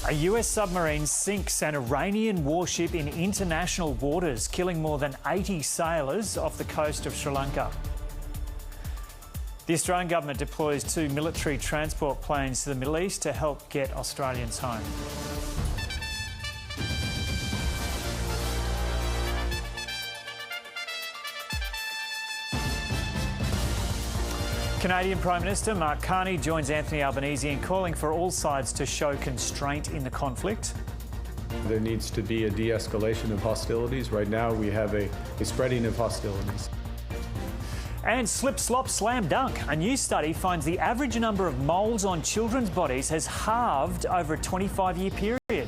A US submarine sinks an Iranian warship in international waters, killing more than 80 sailors off the coast of Sri Lanka. The Australian government deploys 2 military transport planes to the Middle East to help get Australians home. Canadian Prime Minister Mark Carney joins Anthony Albanese in calling for all sides to show constraint in the conflict. There needs to be a de-escalation of hostilities. Right now we have a spreading of hostilities. And slip, slop, slam dunk. A new study finds the average number of moles on children's bodies has halved over a 25-year period.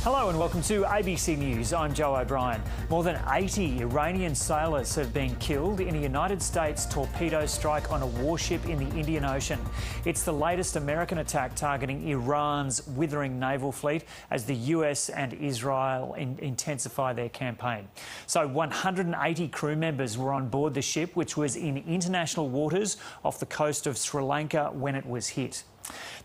Hello and welcome to ABC News. I'm Joe O'Brien. More than 80 Iranian sailors have been killed in a United States torpedo strike on a warship in the Indian Ocean. It's the latest American attack targeting Iran's withering naval fleet as the US and Israel intensify their campaign. So 180 crew members were on board the ship, which was in international waters off the coast of Sri Lanka when it was hit.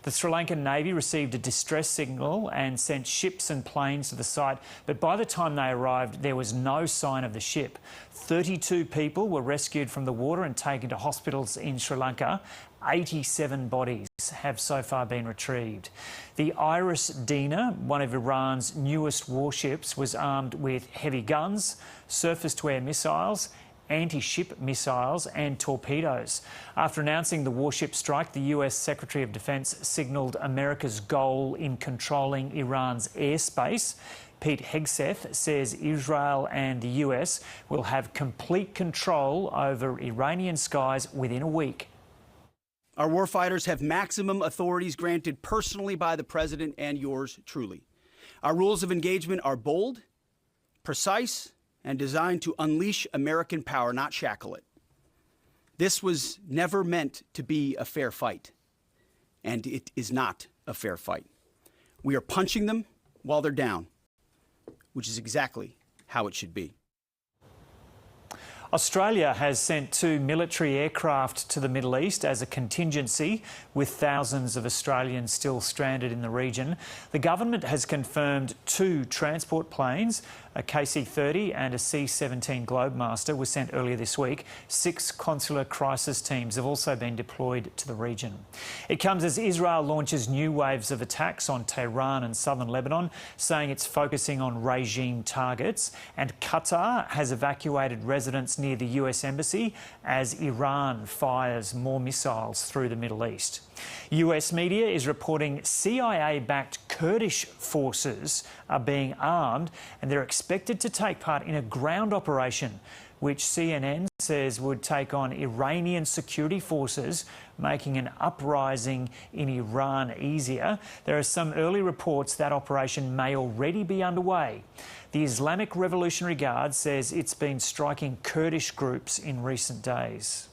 The Sri Lankan Navy received a distress signal and sent ships and planes to the site, but by the time they arrived, there was no sign of the ship. 32 people were rescued from the water and taken to hospitals in Sri Lanka. 87 bodies have so far been retrieved. The Iris Dina, one of Iran's newest warships, was armed with heavy guns, surface-to-air missiles, anti-ship missiles and torpedoes. After announcing the warship strike, the US Secretary of Defence signalled America's goal in controlling Iran's airspace. Pete Hegseth says Israel and the US will have complete control over Iranian skies within a week. Our warfighters have maximum authorities granted personally by the President and yours truly. Our rules of engagement are bold, precise, and designed to unleash American power, not shackle it. This was never meant to be a fair fight, and it is not a fair fight. We are punching them while they're down, which is exactly how it should be. Australia has sent 2 military aircraft to the Middle East as a contingency, with thousands of Australians still stranded in the region. The government has confirmed 2 transport planes, a KC-30 and a C-17 Globemaster, were sent earlier this week. 6 consular crisis teams have also been deployed to the region. It comes as Israel launches new waves of attacks on Tehran and southern Lebanon, saying it's focusing on regime targets, and Qatar has evacuated residents near the US Embassy as Iran fires more missiles through the Middle East. US media is reporting CIA-backed Kurdish forces are being armed and they're expected to take part in a ground operation, which CNN says would take on Iranian security forces, making an uprising in Iran easier. There are some early reports that operation may already be underway. The Islamic Revolutionary Guard says it's been striking Kurdish groups in recent days.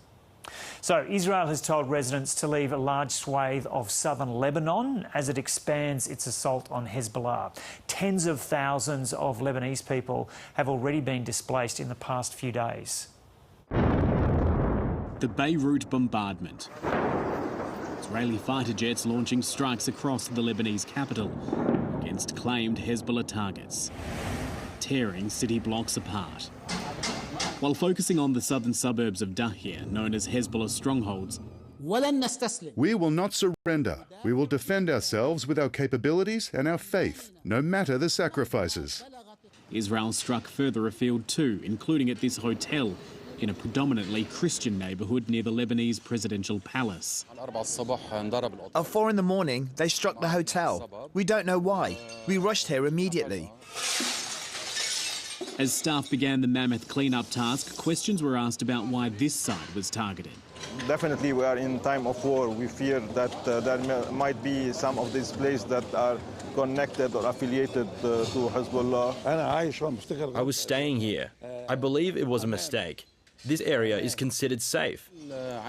So Israel has told residents to leave a large swathe of southern Lebanon as it expands its assault on Hezbollah. Tens of thousands of Lebanese people have already been displaced in the past few days. The Beirut bombardment. Israeli fighter jets launching strikes across the Lebanese capital against claimed Hezbollah targets, tearing city blocks apart. While focusing on the southern suburbs of Dahir, known as Hezbollah strongholds, we will not surrender. We will defend ourselves with our capabilities and our faith, no matter the sacrifices. Israel struck further afield too, including at this hotel in a predominantly Christian neighbourhood near the Lebanese presidential palace. At 4 in the morning, they struck the hotel. We don't know why. We rushed here immediately. As staff began the mammoth clean-up task, questions were asked about why this site was targeted. Definitely we are in time of war. We fear that there might be some of these places that are connected or affiliated to Hezbollah. I was staying here. I believe it was a mistake. This area is considered safe.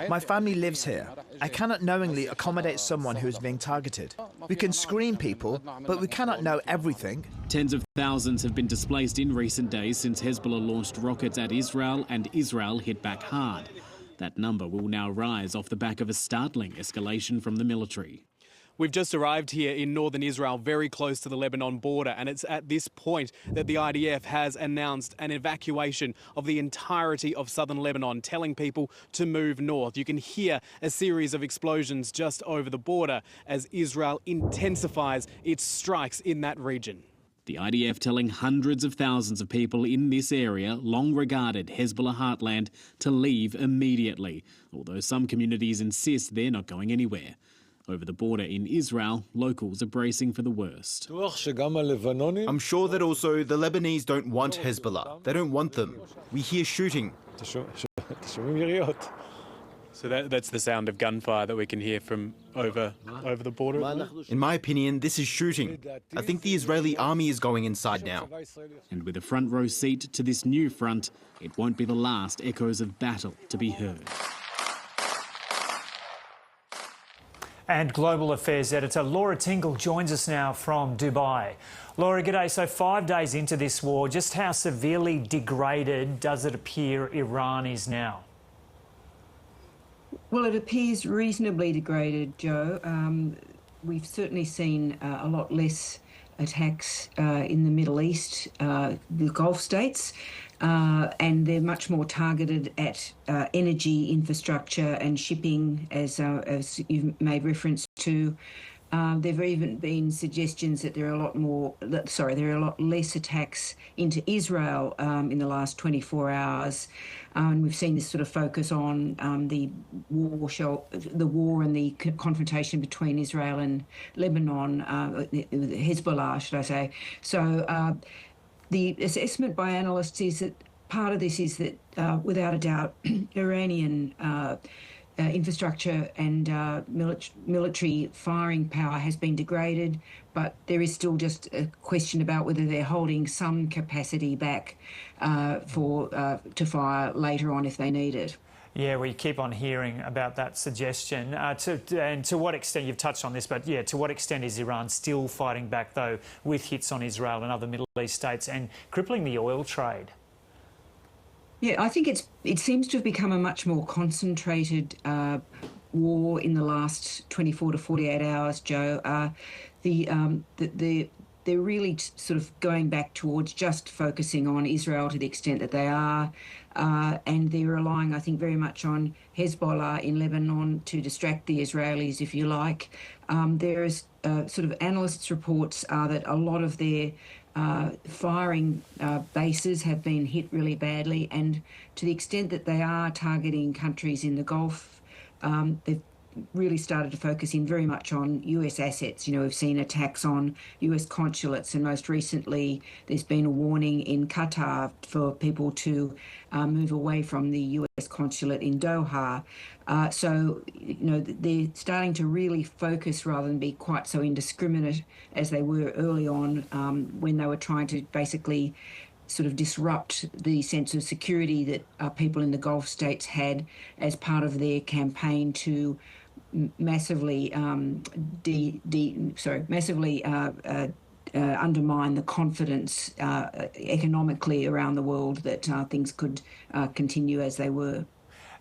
My family lives here. I cannot knowingly accommodate someone who is being targeted. We can screen people, but we cannot know everything. Tens of thousands have been displaced in recent days since Hezbollah launched rockets at Israel and Israel hit back hard. That number will now rise off the back of a startling escalation from the military. We've just arrived here in northern Israel, very close to the Lebanon border, and it's at this point that the IDF has announced an evacuation of the entirety of southern Lebanon, telling people to move north. You can hear a series of explosions just over the border as Israel intensifies its strikes in that region. The IDF telling hundreds of thousands of people in this area, long regarded Hezbollah heartland, to leave immediately, although some communities insist they're not going anywhere. Over the border in Israel, locals are bracing for the worst. I'm sure that also the Lebanese don't want Hezbollah. They don't want them. We hear shooting. So that's the sound of gunfire that we can hear from over the border? In my opinion, this is shooting. I think the Israeli army is going inside now. And with a front row seat to this new front, it won't be the last echoes of battle to be heard. And Global Affairs editor Laura Tingle joins us now from Dubai. Laura, g'day. So 5 days into this war, just how severely degraded does it appear Iran is now? Well, it appears reasonably degraded, Joe. We've certainly seen a lot less attacks in the Middle East, the Gulf states, and they're much more targeted at energy infrastructure and shipping, as you've made reference to. There have even been suggestions that there are a lot less attacks into Israel in the last 24 hours. And we've seen this sort of focus on the war and the confrontation between Israel and Lebanon, Hezbollah, should I say. So the assessment by analysts is that part of this is that, without a doubt, Iranian infrastructure and military firing power has been degraded, but there is still just a question about whether they're holding some capacity back to fire later on if they need it. Yeah, we keep on hearing about that suggestion. And to what extent, you've touched on this, but yeah, to what extent is Iran still fighting back, though, with hits on Israel and other Middle East states and crippling the oil trade? Yeah, I think it seems to have become a much more concentrated war in the last 24 to 48 hours, Joe. They're really sort of going back towards just focusing on Israel to the extent that they are, and they're relying, I think, very much on Hezbollah in Lebanon to distract the Israelis, if you like. There is sort of analysts' reports are that a lot of their firing bases have been hit really badly, and to the extent that they are targeting countries in the Gulf, they've really started to focus in very much on US assets. You know, we've seen attacks on US consulates, and most recently there's been a warning in Qatar for people to move away from the US consulate in Doha. So, you know, they're starting to really focus rather than be quite so indiscriminate as they were early on when they were trying to basically sort of disrupt the sense of security that people in the Gulf states had as part of their campaign to massively undermine the confidence economically around the world that things could continue as they were.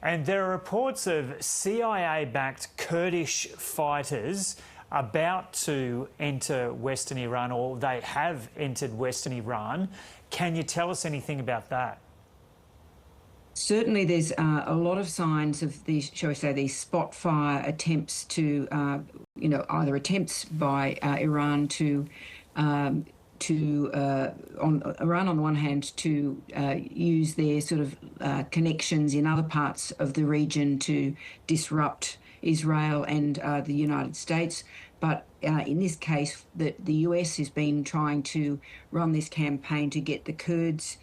And there are reports of CIA-backed Kurdish fighters about to enter Western Iran, or they have entered Western Iran. Can you tell us anything about that? Certainly, there's a lot of signs of these, shall we say, these spot fire attempts to, either attempts by Iran on Iran on the one hand to use their sort of connections in other parts of the region to disrupt Israel and the United States. But in this case, the US has been trying to run this campaign to get the Kurds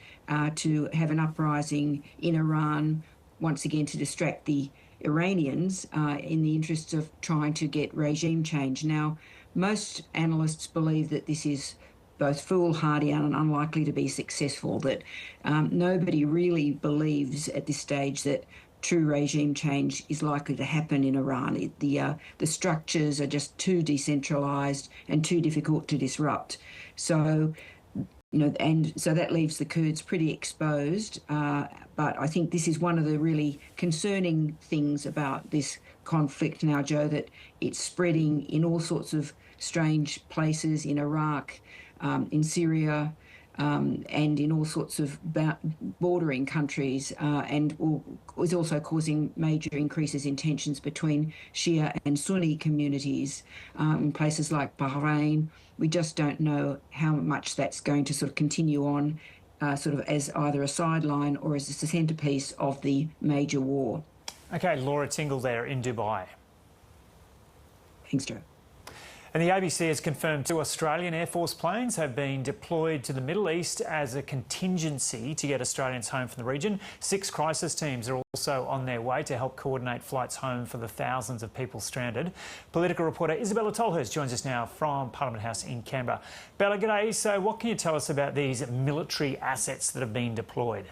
to have an uprising in Iran, once again to distract the Iranians in the interests of trying to get regime change. Now, most analysts believe that this is both foolhardy and unlikely to be successful, that nobody really believes at this stage that true regime change is likely to happen in Iran. The structures are just too decentralised and too difficult to disrupt. So, and so that leaves the Kurds pretty exposed. But I think this is one of the really concerning things about this conflict now, Joe, that it's spreading in all sorts of strange places in Iraq, in Syria, and in all sorts of bordering countries, and is also causing major increases in tensions between Shia and Sunni communities in places like Bahrain. We just don't know how much that's going to sort of continue on, sort of as either a sideline or as a centrepiece of the major war. Okay, Laura Tingle there in Dubai. Thanks, Joe. And the ABC has confirmed 2 Australian Air Force planes have been deployed to the Middle East as a contingency to get Australians home from the region. 6 crisis teams are also on their way to help coordinate flights home for the thousands of people stranded. Political reporter Isabella Tolhurst joins us now from Parliament House in Canberra. Bella, g'day. So what can you tell us about these military assets that have been deployed?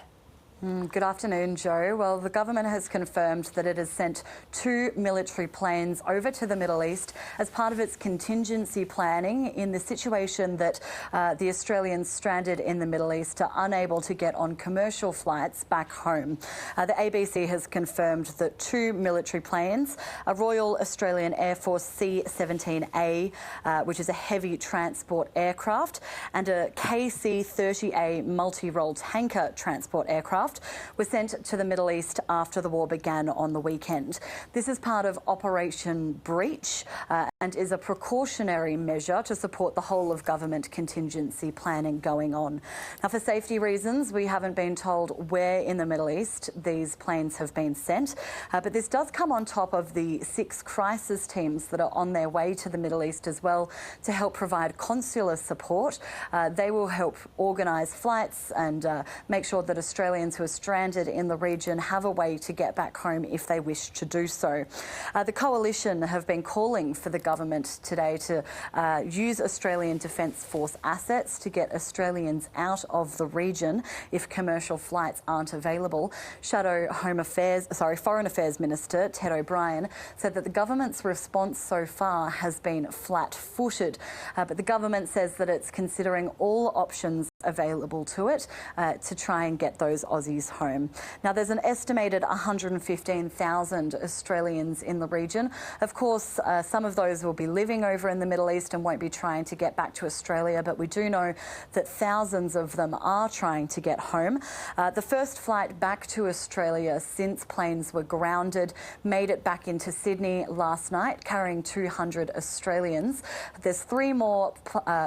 Good afternoon, Joe. Well, the government has confirmed that it has sent 2 military planes over to the Middle East as part of its contingency planning in the situation that the Australians stranded in the Middle East are unable to get on commercial flights back home. The ABC has confirmed that 2 military planes, a Royal Australian Air Force C-17A, which is a heavy transport aircraft, and a KC-30A multi-role tanker transport aircraft, were sent to the Middle East after the war began on the weekend. This is part of Operation Breach and is a precautionary measure to support the whole of government contingency planning going on. Now, for safety reasons, we haven't been told where in the Middle East these planes have been sent, but this does come on top of the 6 crisis teams that are on their way to the Middle East as well to help provide consular support. They will help organise flights and make sure that Australians who are stranded in the region have a way to get back home if they wish to do so. The Coalition have been calling for the government today to use Australian Defence Force assets to get Australians out of the region if commercial flights aren't available. Foreign Affairs Minister Ted O'Brien said that the government's response so far has been flat-footed, but the government says that it's considering all options available to it to try and get those Aussies home. Now, there's an estimated 115,000 Australians in the region. Of course, some of those will be living over in the Middle East and won't be trying to get back to Australia, but we do know that thousands of them are trying to get home. The first flight back to Australia since planes were grounded made it back into Sydney last night, carrying 200 Australians. There's 3 more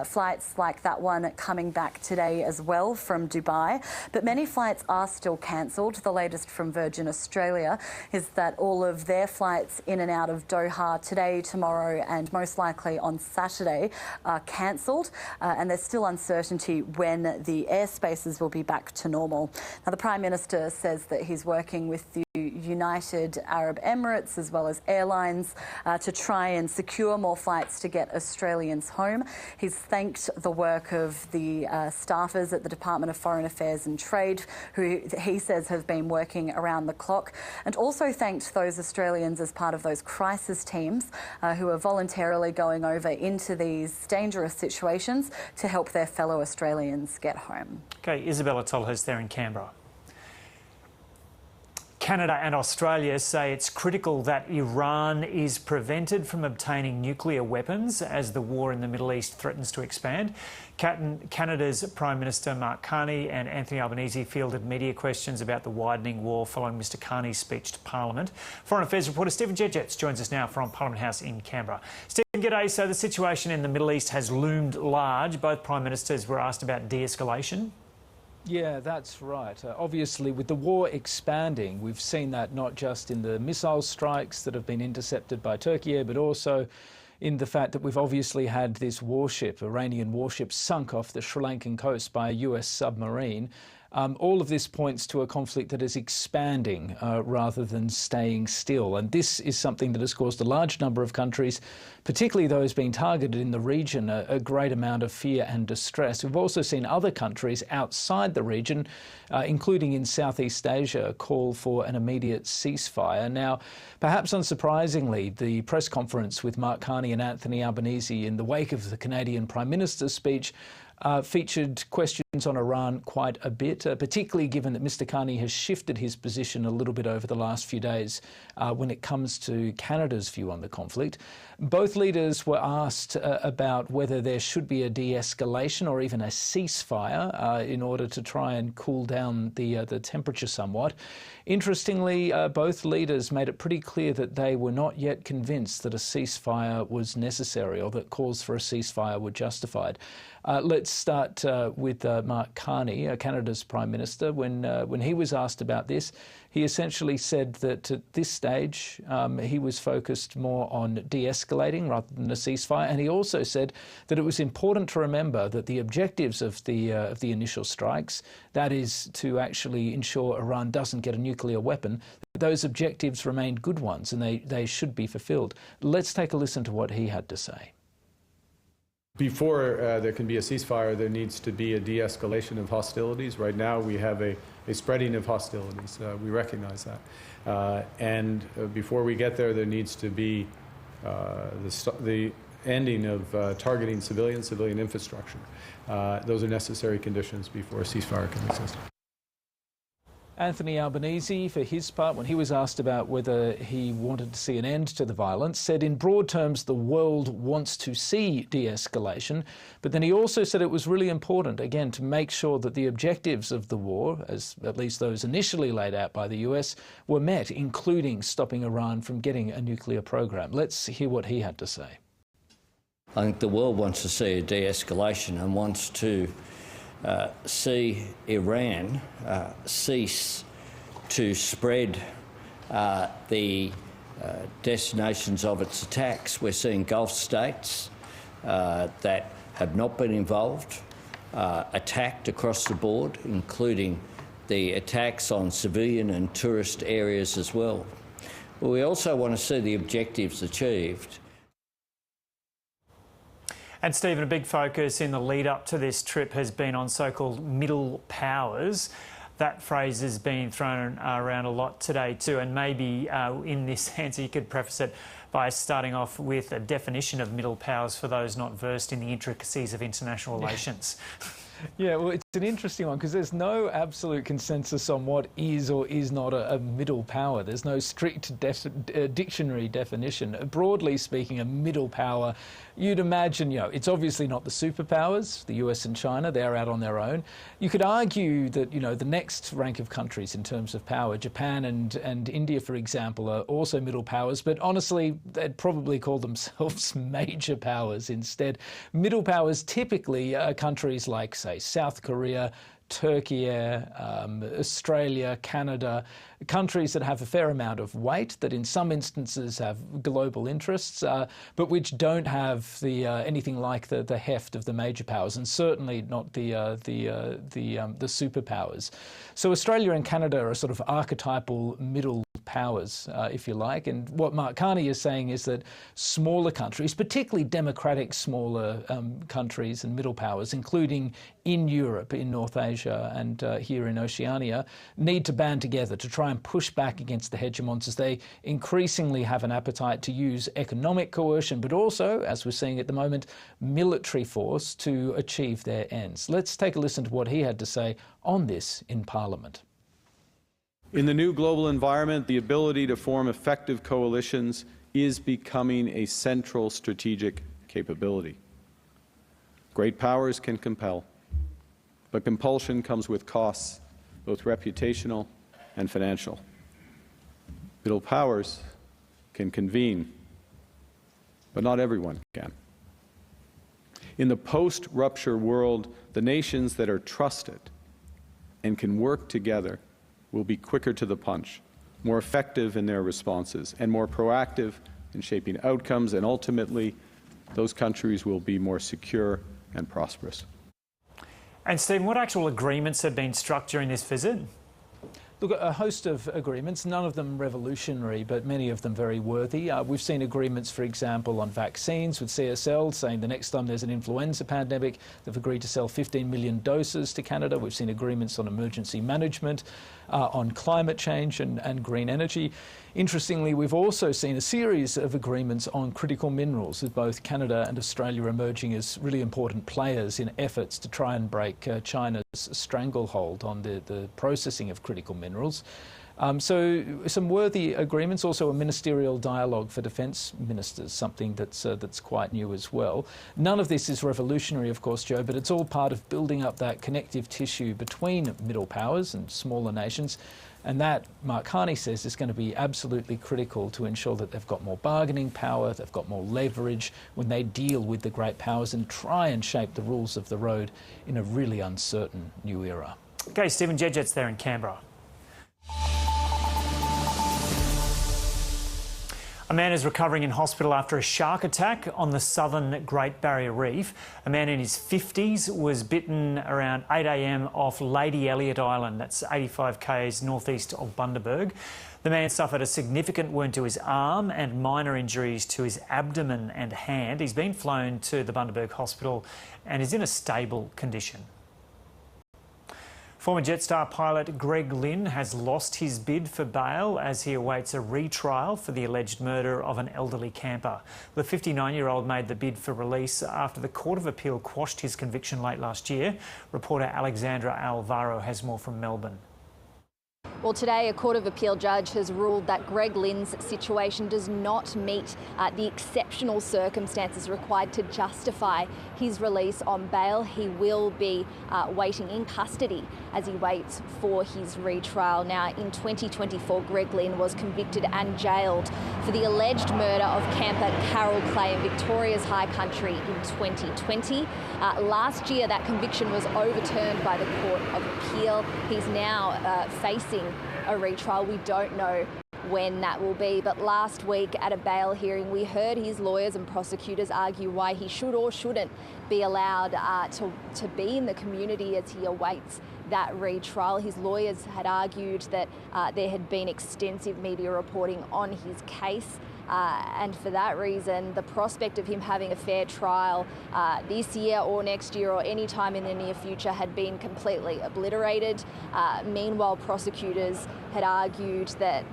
flights like that one coming back today as well from Dubai, but many flights are still cancelled. The latest from Virgin Australia is that all of their flights in and out of Doha today, tomorrow and most likely on Saturday are cancelled, and there's still uncertainty when the airspaces will be back to normal. Now, the Prime Minister says that he's working with the United Arab Emirates as well as airlines to try and secure more flights to get Australians home. He's thanked the work of the staffers at the Department of Foreign Affairs and Trade, who he says have been working around the clock, and also thanked those Australians as part of those crisis teams who are voluntarily going over into these dangerous situations to help their fellow Australians get home. Okay, Isabella Tolhurst there in Canberra. Canada and Australia say it's critical that Iran is prevented from obtaining nuclear weapons as the war in the Middle East threatens to expand. Canada's Prime Minister Mark Carney and Anthony Albanese fielded media questions about the widening war following Mr Carney's speech to Parliament. Foreign Affairs reporter Stephen Jedgetts joins us now from Parliament House in Canberra. Stephen, g'day. So the situation in the Middle East has loomed large. Both Prime Ministers were asked about de-escalation. Yeah, that's right. Obviously, with the war expanding, we've seen that not just in the missile strikes that have been intercepted by Turkey, but also in the fact that we've obviously had this warship, Iranian warship, sunk off the Sri Lankan coast by a US submarine. All of this points to a conflict that is expanding rather than staying still. And this is something that has caused a large number of countries, particularly those being targeted in the region, a great amount of fear and distress. We've also seen other countries outside the region, including in Southeast Asia, call for an immediate ceasefire. Now, perhaps unsurprisingly, the press conference with Mark Carney and Anthony Albanese in the wake of the Canadian Prime Minister's speech featured questions on Iran quite a bit, particularly given that Mr Carney has shifted his position a little bit over the last few days when it comes to Canada's view on the conflict. Both leaders were asked about whether there should be a de-escalation or even a ceasefire in order to try and cool down the temperature somewhat. Interestingly, both leaders made it pretty clear that they were not yet convinced that a ceasefire was necessary or that calls for a ceasefire were justified. Let's start with Mark Carney, Canada's Prime Minister. When he was asked about this, he essentially said that at this stage he was focused more on de-escalating rather than a ceasefire, and he also said that it was important to remember that the objectives of the initial strikes, that is to actually ensure Iran doesn't get a nuclear weapon, those objectives remained good ones and they should be fulfilled. Let's take a listen to what he had to say. Before there can be a ceasefire, there needs to be a de-escalation of hostilities. Right now, we have a spreading of hostilities. We recognize that. And before we get there, there needs to be the ending of targeting civilian infrastructure. Those are necessary conditions before a ceasefire can exist. Anthony Albanese, for his part, when he was asked about whether he wanted to see an end to the violence, said in broad terms the world wants to see de-escalation, but then he also said it was really important, again, to make sure that the objectives of the war, as at least those initially laid out by the US, were met, including stopping Iran from getting a nuclear program. Let's hear what he had to say. I think the world wants to see a de-escalation and wants to see Iran cease to spread the destinations of its attacks. We're seeing Gulf states that have not been involved attacked across the board, including the attacks on civilian and tourist areas as well. But we also want to see the objectives achieved. And Stephen, a big focus in the lead up to this trip has been on so-called middle powers. That phrase has been thrown around a lot today too, and maybe in this answer you could preface it by starting off with a definition of middle powers for those not versed in the intricacies of international relations. Yeah, well, it's an interesting one because there's no absolute consensus on what is or is not a middle power. There's no strict dictionary definition. Broadly speaking, a middle power, you'd imagine, it's obviously not the superpowers, the US and China, they're out on their own. You could argue that, the next rank of countries in terms of power, Japan and India, for example, are also middle powers, but honestly, they'd probably call themselves major powers instead. Middle powers typically are countries like, say, South Korea, Turkey, Australia, Canada, countries that have a fair amount of weight, that in some instances have global interests, but which don't have anything like the heft of the major powers, and certainly not the superpowers. So Australia and Canada are sort of archetypal middle powers, if you like. And what Mark Carney is saying is that smaller countries, particularly democratic smaller countries and middle powers, including in Europe, in North Asia and here in Oceania, need to band together to try and push back against the hegemons as they increasingly have an appetite to use economic coercion, but also, as we're seeing at the moment, military force to achieve their ends. Let's take a listen to what he had to say on this in Parliament. In the new global environment, the ability to form effective coalitions is becoming a central strategic capability. Great powers can compel, but compulsion comes with costs, both reputational and financial. Middle powers can convene, but not everyone can. In the post-rupture world, the nations that are trusted and can work together will be quicker to the punch, more effective in their responses, and more proactive in shaping outcomes, and ultimately, those countries will be more secure and prosperous. And Stephen, what actual agreements have been struck during this visit? Look, a host of agreements, none of them revolutionary, but many of them very worthy. We've seen agreements, for example, on vaccines with CSL, saying the next time there's an influenza pandemic, they've agreed to sell 15 million doses to Canada. We've seen agreements on emergency management, on climate change and green energy. Interestingly, we've also seen a series of agreements on critical minerals, with both Canada and Australia emerging as really important players in efforts to try and break China's stranglehold on the processing of critical minerals. So some worthy agreements, also a ministerial dialogue for defence ministers, something that's quite new as well. None of this is revolutionary, of course, Joe, but it's all part of building up that connective tissue between middle powers and smaller nations. And that, Mark Carney says, is going to be absolutely critical to ensure that they've got more bargaining power, they've got more leverage when they deal with the great powers and try and shape the rules of the road in a really uncertain new era. Okay, Stephen Jedget's there in Canberra. A man is recovering in hospital after a shark attack on the southern Great Barrier Reef. A man in his 50s was bitten around 8 a.m. off Lady Elliot Island. That's 85 k's northeast of Bundaberg. The man suffered a significant wound to his arm and minor injuries to his abdomen and hand. He's been flown to the Bundaberg Hospital and is in a stable condition. Former Jetstar pilot Greg Lynn has lost his bid for bail as he awaits a retrial for the alleged murder of an elderly camper. The 59-year-old made the bid for release after the Court of Appeal quashed his conviction late last year. Reporter Alexandra Alvaro has more from Melbourne. Well, today a Court of Appeal judge has ruled that Greg Lynn's situation does not meet the exceptional circumstances required to justify his release on bail. He will be waiting in custody as he waits for his retrial. Now, in 2024, Greg Lynn was convicted and jailed for the alleged murder of camper Carol Clay in Victoria's High Country in 2020. Last year, that conviction was overturned by the Court of Appeal. He's now facing a retrial. We don't know when that will be, but last week at a bail hearing we heard his lawyers and prosecutors argue why he should or shouldn't be allowed to be in the community as he awaits that retrial. His lawyers had argued that there had been extensive media reporting on his case. And for that reason, the prospect of him having a fair trial this year or next year or any time in the near future had been completely obliterated. Meanwhile, prosecutors had argued that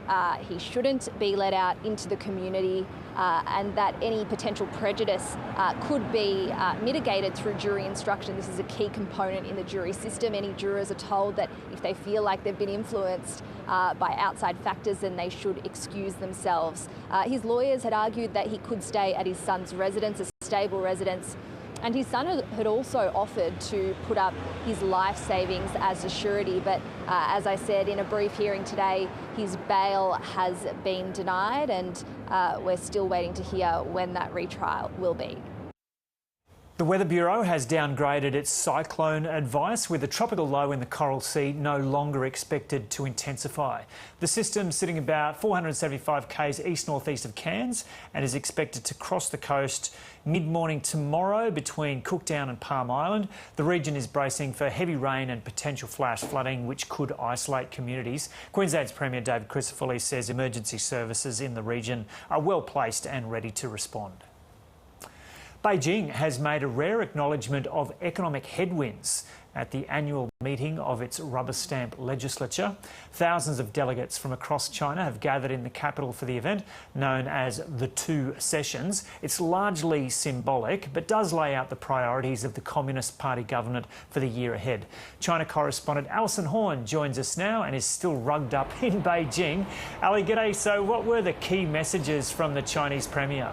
he shouldn't be let out into the community and that any potential prejudice could be mitigated through jury instruction. This is a key component in the jury system. Any jurors are told that if they feel like they've been influenced by outside factors, then they should excuse themselves. His lawyers had argued that he could stay at his son's residence, a stable residence, and his son had also offered to put up his life savings as a surety. But as I said, in a brief hearing today, his bail has been denied, and we're still waiting to hear when that retrial will be. The Weather Bureau has downgraded its cyclone advice, with a tropical low in the Coral Sea no longer expected to intensify. The system sitting about 475 k's east-northeast of Cairns and is expected to cross the coast mid-morning tomorrow between Cooktown and Palm Island. The region is bracing for heavy rain and potential flash flooding, which could isolate communities. Queensland's Premier David Crisafulli says emergency services in the region are well placed and ready to respond. Beijing has made a rare acknowledgement of economic headwinds at the annual meeting of its rubber stamp legislature. Thousands of delegates from across China have gathered in the capital for the event, known as the Two Sessions. It's largely symbolic, but does lay out the priorities of the Communist Party government for the year ahead. China correspondent Alison Horn joins us now and is still rugged up in Beijing. Ali, g'day. So what were the key messages from the Chinese Premier?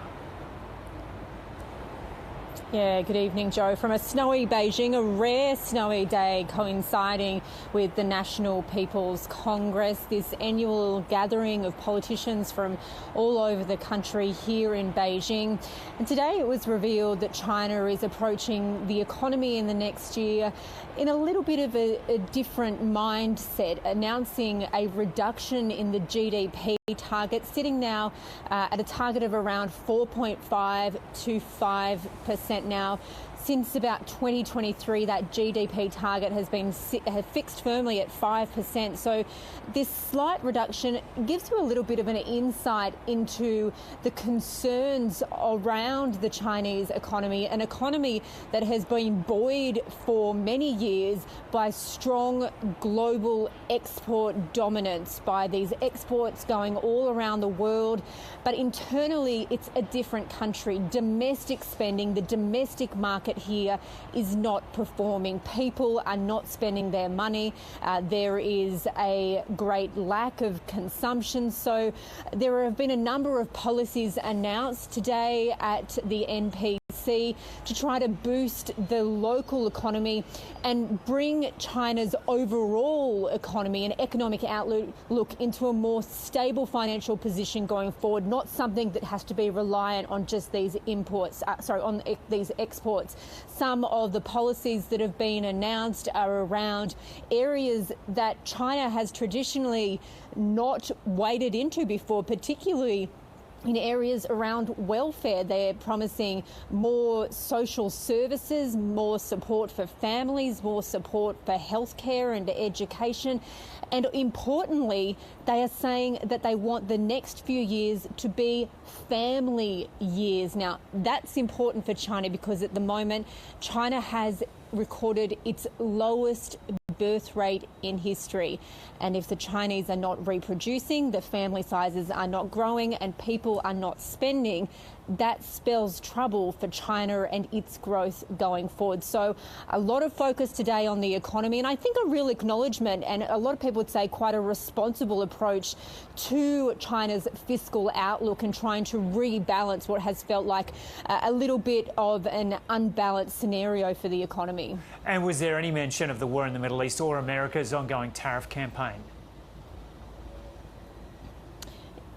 Yeah, good evening, Joe. From a snowy Beijing, a rare snowy day coinciding with the National People's Congress, this annual gathering of politicians from all over the country here in Beijing. And today it was revealed that China is approaching the economy in the next year in a little bit of a different mindset, announcing a reduction in the GDP target, sitting now at a target of around 4.5 to 5% now. since about 2023, that GDP target has been fixed firmly at 5%. So this slight reduction gives you a little bit of an insight into the concerns around the Chinese economy, an economy that has been buoyed for many years by strong global export dominance, by these exports going all around the world. But internally, it's a different country. Domestic spending, the domestic market here is not performing. People are not spending their money. There is a great lack of consumption. So there have been a number of policies announced today at the NPC to try to boost the local economy and bring China's overall economy and economic outlook into a more stable financial position going forward, not something that has to be reliant on just these these exports. Some of the policies that have been announced are around areas that China has traditionally not waded into before, particularly in areas around welfare. They're promising more social services, more support for families, more support for healthcare and education. And importantly, they are saying that they want the next few years to be family years. Now, that's important for China because at the moment, China has recorded its lowest birth rate in history. And if the Chinese are not reproducing, the family sizes are not growing, and people are not spending, that spells trouble for China and its growth going forward. So a lot of focus today on the economy, and I think a real acknowledgement, and a lot of people would say quite a responsible approach to China's fiscal outlook and trying to rebalance what has felt like a little bit of an unbalanced scenario for the economy. And was there any mention of the war in the Middle East or America's ongoing tariff campaign?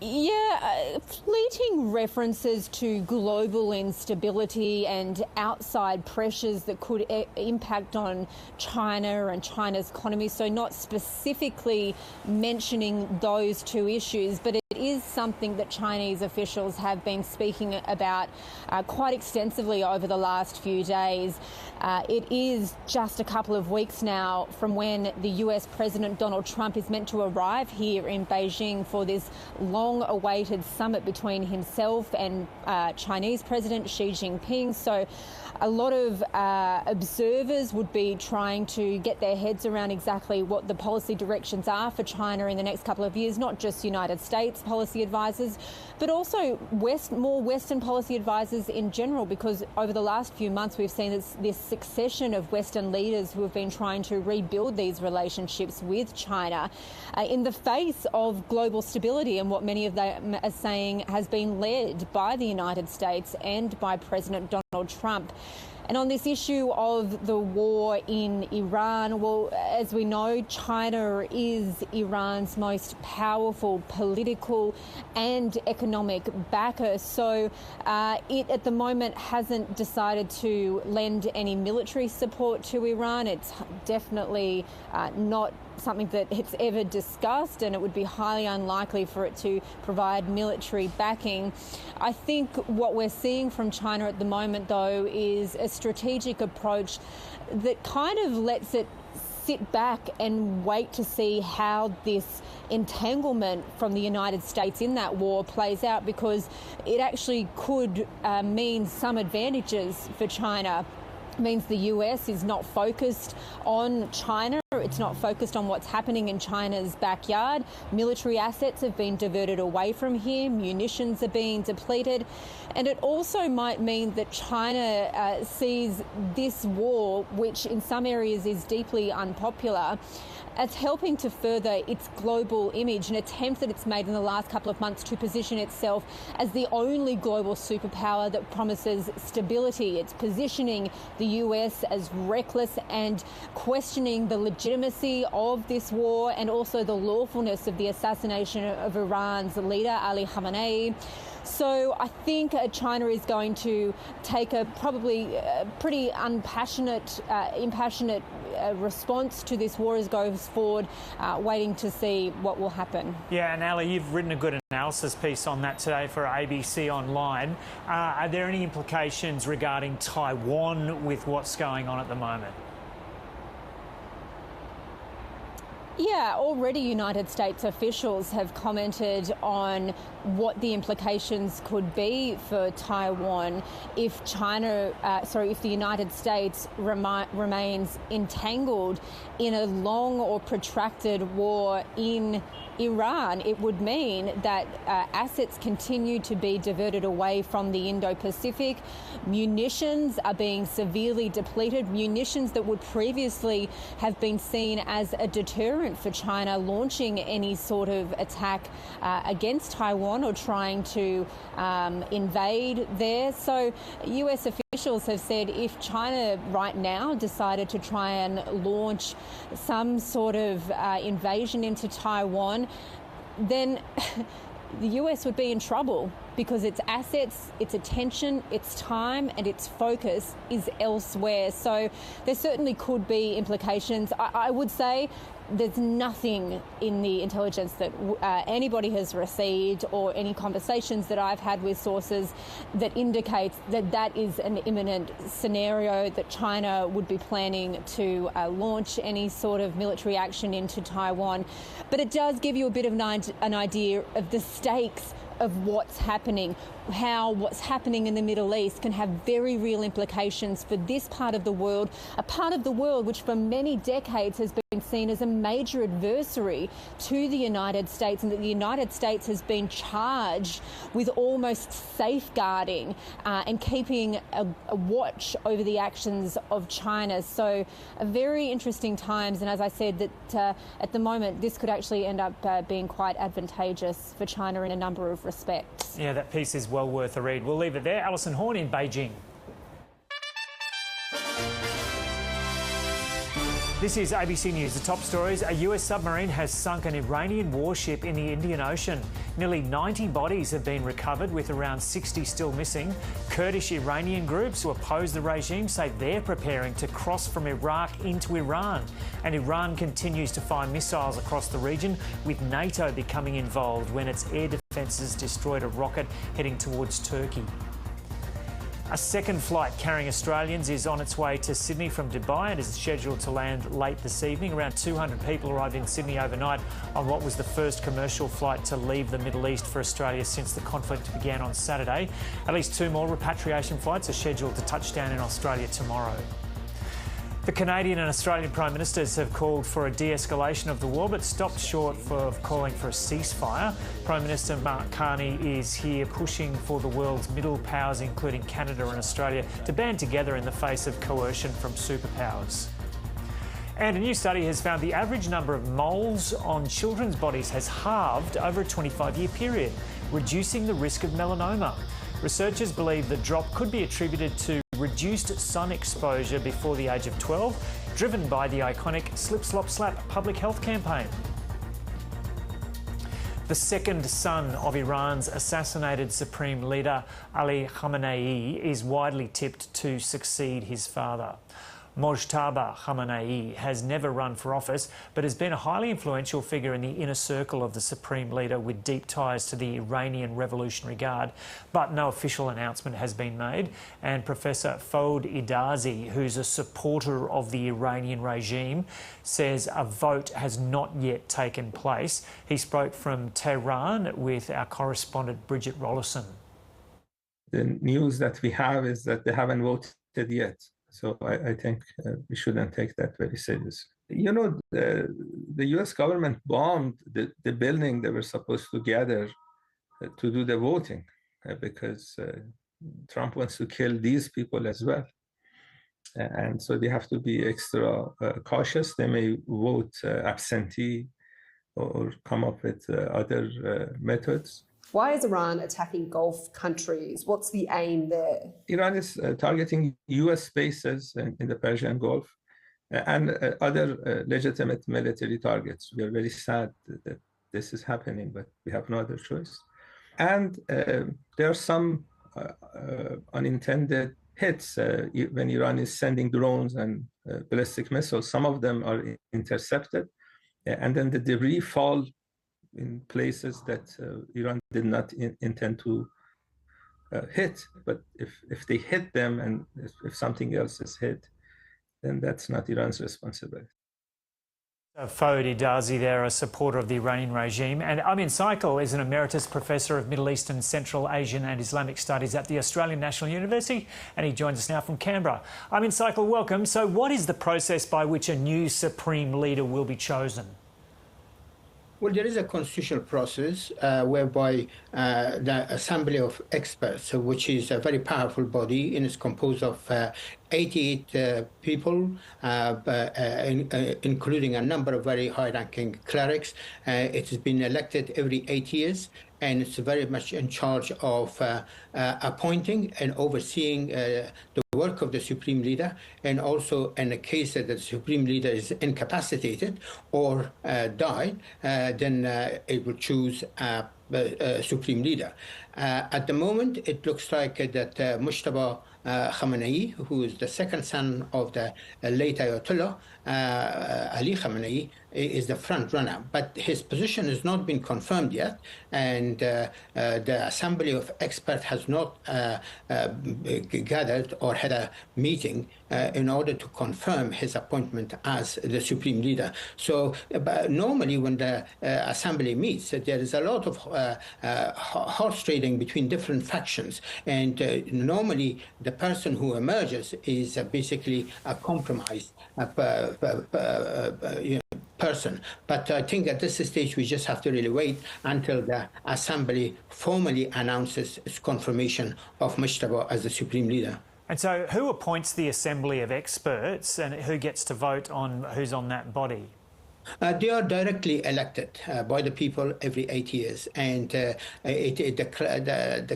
Yeah, fleeting references to global instability and outside pressures that could impact on China and China's economy. So not specifically mentioning those two issues, but it is something that Chinese officials have been speaking about quite extensively over the last few days. It is just a couple of weeks now from when the US President Donald Trump is meant to arrive here in Beijing for this long-awaited summit between himself and Chinese President Xi Jinping. So a lot of observers would be trying to get their heads around exactly what the policy directions are for China in the next couple of years, not just United States policy advisors, but also more Western policy advisors in general, because over the last few months we've seen this succession of Western leaders who have been trying to rebuild these relationships with China in the face of global stability, and what many of them are saying has been led by the United States and by President Donald Trump. And on this issue of the war in Iran, well, as we know, China is Iran's most powerful political and economic backer. So it, at the moment, hasn't decided to lend any military support to Iran. It's definitely not something that it's ever discussed, and it would be highly unlikely for it to provide military backing. I think what we're seeing from China at the moment, though, is a strategic approach that kind of lets it sit back and wait to see how this entanglement from the United States in that war plays out, because it actually could mean some advantages for China. It means the US is not focused on China. It's not focused on what's happening in China's backyard. Military assets have been diverted away from here. Munitions are being depleted. And it also might mean that China sees this war, which in some areas is deeply unpopular, as helping to further its global image, an attempt that it's made in the last couple of months to position itself as the only global superpower that promises stability. It's positioning the US as reckless and questioning the legitimacy of this war and also the lawfulness of the assassination of Iran's leader, Ali Khamenei. So I think China is going to take a probably pretty impassionate response to this war as goes forward, waiting to see what will happen. Yeah, and Ali, you've written a good analysis piece on that today for ABC Online. Are there any implications regarding Taiwan with what's going on at the moment? Yeah, already United States officials have commented on what the implications could be for Taiwan if if the United States remains entangled in a long or protracted war in Iran. It would mean that assets continue to be diverted away from the Indo-Pacific. Munitions are being severely depleted, munitions that would previously have been seen as a deterrent for China launching any sort of attack against Taiwan or trying to invade there. So US officials have said if China right now decided to try and launch some sort of invasion into Taiwan, then the US would be in trouble because its assets, its attention, its time and its focus is elsewhere. So there certainly could be implications. I would say there's nothing in the intelligence that anybody has received or any conversations that I've had with sources that indicates that that is an imminent scenario, that China would be planning to launch any sort of military action into Taiwan. But it does give you a bit of an idea of the stakes of what's happening, how what's happening in the Middle East can have very real implications for this part of the world, a part of the world which for many decades has been seen as a major adversary to the United States, and that the United States has been charged with almost safeguarding and keeping a watch over the actions of China. So very interesting times, and as I said, that at the moment this could actually end up being quite advantageous for China in a number of respects. Yeah, that piece is well worth a read. We'll leave it there. Alison Horn in Beijing. This is ABC News. The top stories. A US submarine has sunk an Iranian warship in the Indian Ocean. Nearly 90 bodies have been recovered, with around 60 still missing. Kurdish Iranian groups who oppose the regime say they're preparing to cross from Iraq into Iran. And Iran continues to fire missiles across the region, with NATO becoming involved when its air defences destroyed a rocket heading towards Turkey. A second flight carrying Australians is on its way to Sydney from Dubai and is scheduled to land late this evening. Around 200 people arrived in Sydney overnight on what was the first commercial flight to leave the Middle East for Australia since the conflict began on Saturday. At least 2 more repatriation flights are scheduled to touch down in Australia tomorrow. The Canadian and Australian Prime Ministers have called for a de-escalation of the war, but stopped short of calling for a ceasefire. Prime Minister Mark Carney is here pushing for the world's middle powers, including Canada and Australia, to band together in the face of coercion from superpowers. And a new study has found the average number of moles on children's bodies has halved over a 25-year period, reducing the risk of melanoma. Researchers believe the drop could be attributed to reduced sun exposure before the age of 12, driven by the iconic Slip Slop Slap public health campaign. The second son of Iran's assassinated supreme leader Ali Khamenei is widely tipped to succeed his father. Mojtaba Khamenei has never run for office, but has been a highly influential figure in the inner circle of the supreme leader, with deep ties to the Iranian Revolutionary Guard. But no official announcement has been made. And Professor Fouad Idazi, who's a supporter of the Iranian regime, says a vote has not yet taken place. He spoke from Tehran with our correspondent Bridget Rollerson. The news that we have is that they haven't voted yet. So I think we shouldn't take that very seriously. You know, the US government bombed the building they were supposed to gather to do the voting because Trump wants to kill these people as well. And so they have to be extra cautious. They may vote absentee or come up with other methods. Why is Iran attacking Gulf countries? What's the aim there? Iran is targeting US bases in the Persian Gulf and other legitimate military targets. We are very sad that this is happening, but we have no other choice. And there are some unintended hits when Iran is sending drones and ballistic missiles. Some of them are intercepted, and then the debris fall in places that Iran did not intend to hit. But if they hit them and if something else is hit, then that's not Iran's responsibility. Fouad Idazi there, a supporter of the Iranian regime. And Amin Saikal is an emeritus professor of Middle Eastern, Central Asian and Islamic Studies at the Australian National University, and he joins us now from Canberra. Amin Saikal, welcome. So what is the process by which a new supreme leader will be chosen? Well, there is a constitutional process whereby the Assembly of Experts, which is a very powerful body, and is composed of 88 people, including a number of very high-ranking clerics. It has been elected every 8 years, and it's very much in charge of appointing and overseeing the work of the Supreme Leader, and also in the case that the Supreme Leader is incapacitated or died, then it will choose a Supreme Leader. At the moment, it looks like that Mujtaba Khamenei, who is the second son of the late Ayatollah Ali Khamenei, is the front runner. But his position has not been confirmed yet, and the Assembly of Experts has not gathered or had a meeting in order to confirm his appointment as the Supreme Leader. So normally when the Assembly meets, there is a lot of horse trading between different factions, and normally the person who emerges is basically a compromise person. But I think at this stage we just have to really wait until the Assembly formally announces its confirmation of Mujtaba as the Supreme Leader. And so who appoints the Assembly of Experts, and who gets to vote on who's on that body? They are directly elected by the people every 8 years, and the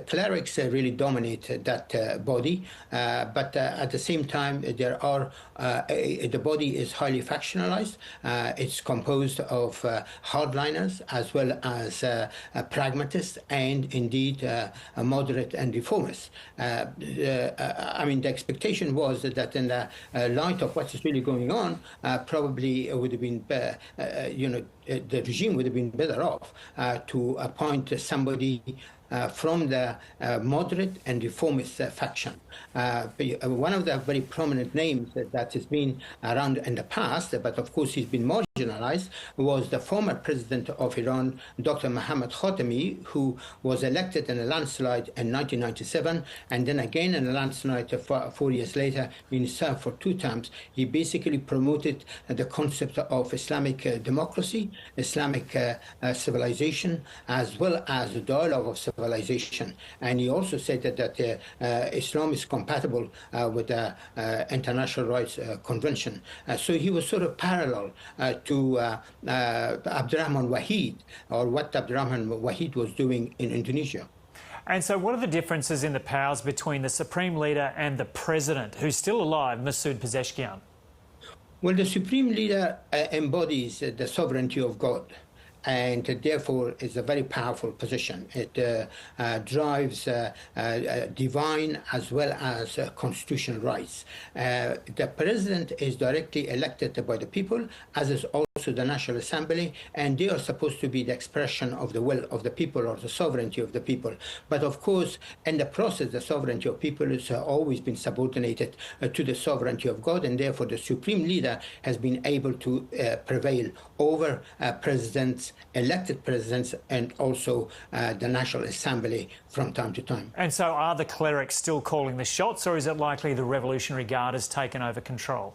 clerics really dominate that body. But at the same time, there are the body is highly factionalized. It's composed of hardliners as well as pragmatists, and indeed moderate and reformists. I mean, the expectation was that in the light of what is really going on, probably it would have been the regime would have been better off to appoint somebody from the moderate and reformist faction. One of the very prominent names that has been around in the past, but of course he's been marginalized, was the former president of Iran, Dr. Mohammad Khatami, who was elected in a landslide in 1997, and then again in a landslide 4 years later, being served for 2 terms. He basically promoted the concept of Islamic democracy, Islamic civilization, as well as the dialogue of civilization. And he also said that Islam is compatible with the International Rights Convention. So he was sort of parallel to Abdurrahman Wahid, or what Abdurrahman Wahid was doing in Indonesia. And so what are the differences in the powers between the Supreme Leader and the President, who's still alive, Masoud Pezeshkian? Well, the Supreme Leader embodies the sovereignty of God, and therefore is a very powerful position. It drives divine as well as constitutional rights. The president is directly elected by the people, as is also the National Assembly, and they are supposed to be the expression of the will of the people, or the sovereignty of the people. But of course, in the process, the sovereignty of people has always been subordinated to the sovereignty of God, and therefore the Supreme Leader has been able to prevail over presidents, elected presidents, and also the National Assembly from time to time. And so are the clerics still calling the shots, or is it likely the Revolutionary Guard has taken over control?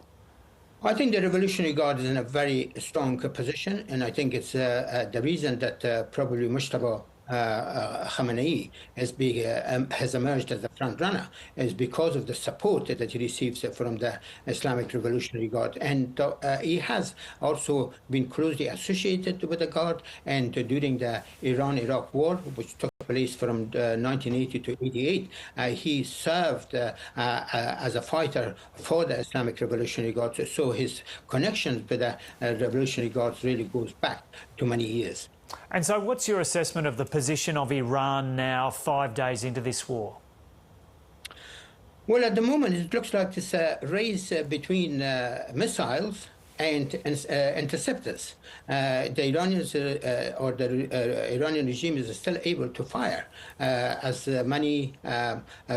I think the Revolutionary Guard is in a very strong position, and I think it's the reason that probably Mujtaba Khamenei has emerged as the front runner is because of the support that he receives from the Islamic Revolutionary Guard. And he has also been closely associated with the Guard, and during the Iran-Iraq War, which took place from 1980 to 88, he served as a fighter for the Islamic Revolutionary Guard. So his connections with the Revolutionary Guards really goes back to many years. And so what's your assessment of the position of Iran now, 5 days into this war? Well, at the moment, it looks like it's a race between missiles and interceptors. The Iranians or the Iranian regime is still able to fire as many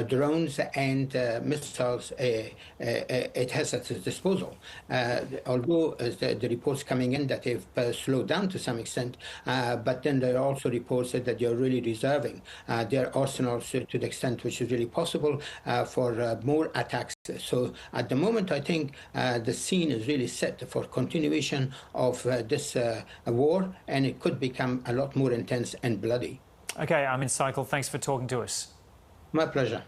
drones and missiles it has at its disposal. Although the reports coming in that they've slowed down to some extent, but then there are also reports that they're really reserving their arsenals to the extent which is really possible for more attacks. So at the moment, I think the scene is really set for continuation of this war, and it could become a lot more intense and bloody. Okay, Amin Cycle, thanks for talking to us. My pleasure.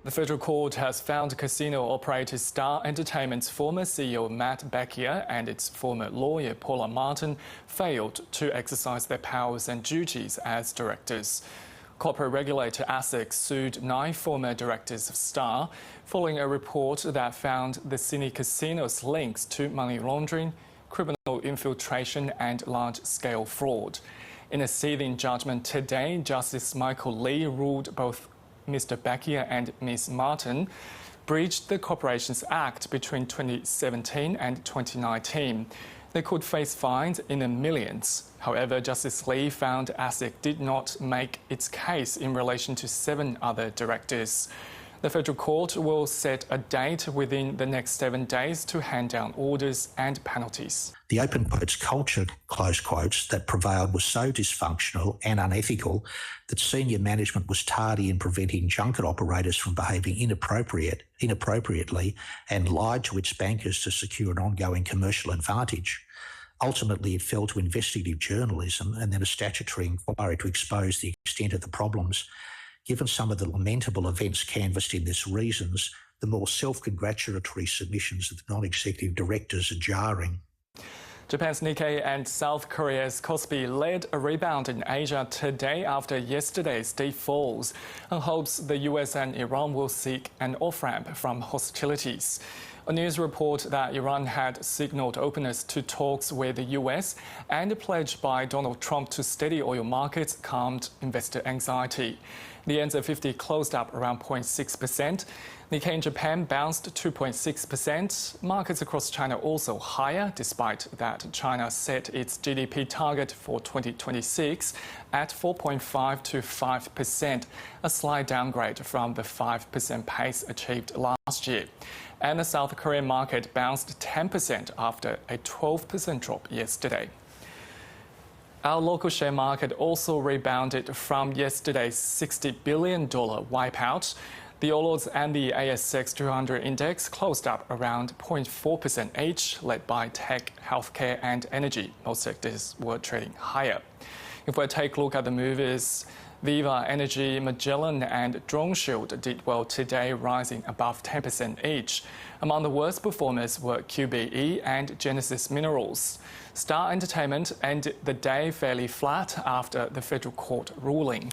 The federal court has found casino operator Star Entertainment's former CEO Matt Beckier and its former lawyer Paula Martin failed to exercise their powers and duties as directors. Corporate regulator ASIC sued 9 former directors of Star following a report that found the Sydney casino's links to money laundering, criminal infiltration and large-scale fraud. In a seething judgment today, Justice Michael Lee ruled both Mr. Beckier and Ms. Martin breached the Corporations Act between 2017 and 2019. They could face fines in the millions. However, Justice Lee found ASIC did not make its case in relation to 7 other directors. The federal court will set a date within the next 7 days to hand down orders and penalties. The open quotes culture, close quotes, that prevailed was so dysfunctional and unethical that senior management was tardy in preventing junket operators from behaving inappropriately and lied to its bankers to secure an ongoing commercial advantage. Ultimately, it fell to investigative journalism and then a statutory inquiry to expose the extent of the problems. Given some of the lamentable events canvassed in this reasons, the more self-congratulatory submissions of the non-executive directors are jarring. Japan's Nikkei and South Korea's Kospi led a rebound in Asia today after yesterday's steep falls and hopes the US and Iran will seek an off-ramp from hostilities. A news report that Iran had signalled openness to talks with the US and a pledge by Donald Trump to steady oil markets calmed investor anxiety. The NZ50 closed up around 0.6%. Nikkei in Japan bounced 2.6%. Markets across China also higher, despite that China set its GDP target for 2026 at 4.5 to 5%, a slight downgrade from the 5% pace achieved last year. And the South Korean market bounced 10% after a 12% drop yesterday. Our local share market also rebounded from yesterday's $60 billion wipeout. The All Ords and the ASX 200 index closed up around 0.4% each, led by tech, healthcare and energy. Most sectors were trading higher. If we take a look at the movers, Viva Energy, Magellan and DroneShield did well today, rising above 10% each. Among the worst performers were QBE and Genesis Minerals. Star Entertainment ended the day fairly flat after the federal court ruling.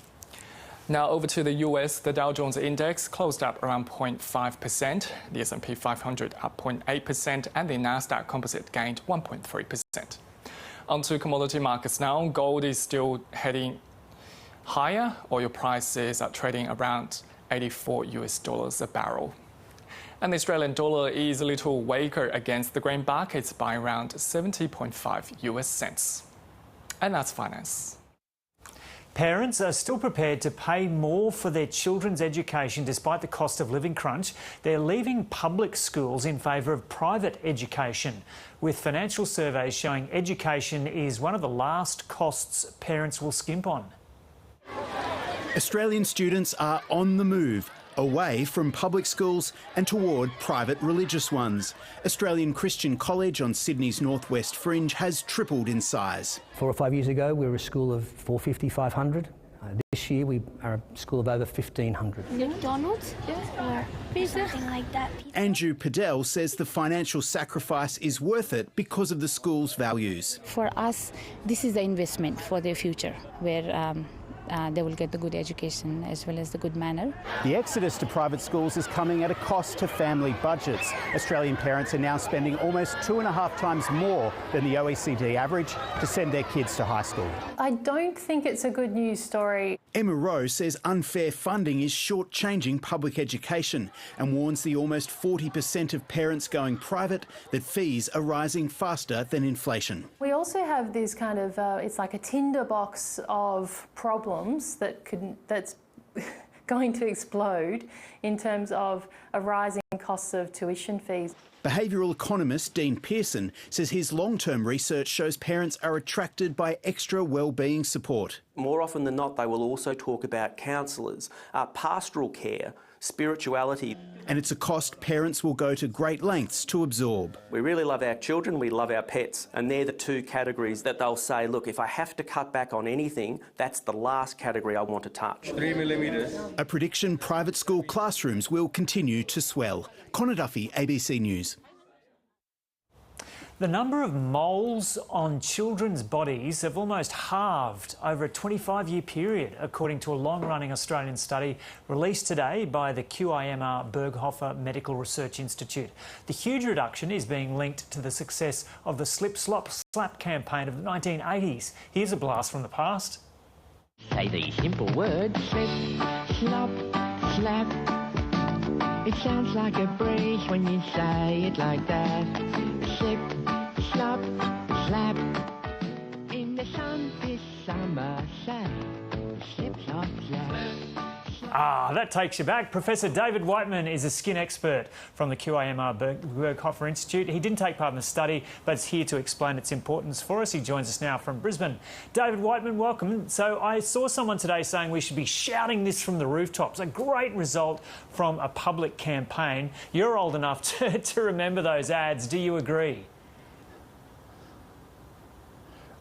Now over to the US, the Dow Jones Index closed up around 0.5%, the S&P 500 up 0.8% and the Nasdaq Composite gained 1.3%. On to commodity markets now. Gold is still heading higher. Oil prices are trading around $84 a barrel. And the Australian dollar is a little weaker against the grain markets by around 70.5 US cents. And that's finance. Parents are still prepared to pay more for their children's education despite the cost of living crunch. They're leaving public schools in favour of private education, with financial surveys showing education is one of the last costs parents will skimp on. Australian students are on the move, away from public schools and toward private religious ones. Australian Christian College on Sydney's northwest fringe has tripled in size. 4 or 5 years ago, we were a school of 450, 500. This year, we are a school of over 1,500. McDonald's or something like that. Andrew Padell says the financial sacrifice is worth it because of the school's values. For us, this is the investment for the future, where they will get the good education as well as the good manner. The exodus to private schools is coming at a cost to family budgets. Australian parents are now spending almost 2.5 times more than the OECD average to send their kids to high school. I don't think it's a good news story. Emma Rowe says unfair funding is shortchanging public education and warns the almost 40% of parents going private that fees are rising faster than inflation. We also have this kind of, it's like a tinderbox of problems that's going to explode in terms of a rising costs of tuition fees. Behavioural economist Dean Pearson says his long-term research shows parents are attracted by extra wellbeing support. More often than not, they will also talk about counsellors, pastoral care, spirituality. And it's a cost parents will go to great lengths to absorb. We really love our children, we love our pets, and they're the two categories that they'll say, look, if I have to cut back on anything, that's the last category I want to touch. 3 millimetres. A prediction private school classrooms will continue to swell. Connor Duffy, ABC News. The number of moles on children's bodies have almost halved over a 25-year period, according to a long-running Australian study released today by the QIMR Berghofer Medical Research Institute. The huge reduction is being linked to the success of the Slip, Slop, Slap campaign of the 1980s. Here's a blast from the past. Say the simple word, slip, slop, slap. It sounds like a breeze when you say it like that. Slip, slop, slap. In the sun this summer, say, slip, slop, slap. That takes you back. Professor David Whiteman is a skin expert from the QIMR Berghofer Institute. He didn't take part in the study, but is here to explain its importance for us. He joins us now from Brisbane. David Whiteman, welcome. So I saw someone today saying we should be shouting this from the rooftops. A great result from a public campaign. You're old enough to remember those ads. Do you agree?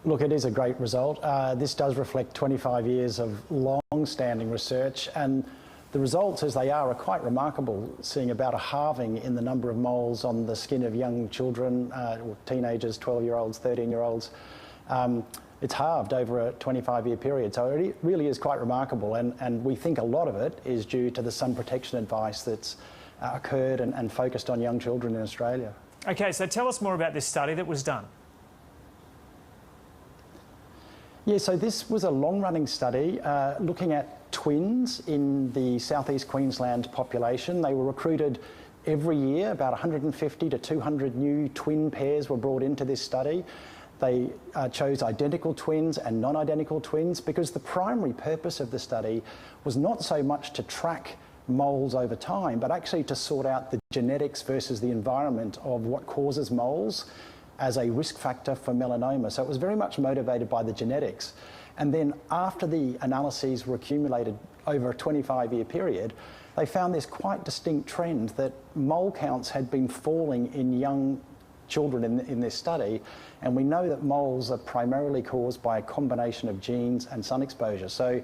Look, it is a great result. This does reflect 25 years of long-standing research, and the results as they are quite remarkable, seeing about a halving in the number of moles on the skin of young children, teenagers, 12-year-olds, 13-year-olds. It's halved over a 25-year period, so it really is quite remarkable, and we think a lot of it is due to the sun protection advice that's occurred and focused on young children in Australia. OK, so tell us more about this study that was done. Yeah, so this was a long-running study looking at twins in the southeast Queensland population. They were recruited every year. About 150 to 200 new twin pairs were brought into this study. They chose identical twins and non-identical twins because the primary purpose of the study was not so much to track moles over time, but actually to sort out the genetics versus the environment of what causes moles as a risk factor for melanoma. So it was very much motivated by the genetics. And then after the analyses were accumulated over a 25-year period, they found this quite distinct trend that mole counts had been falling in young children in this study. And we know that moles are primarily caused by a combination of genes and sun exposure. So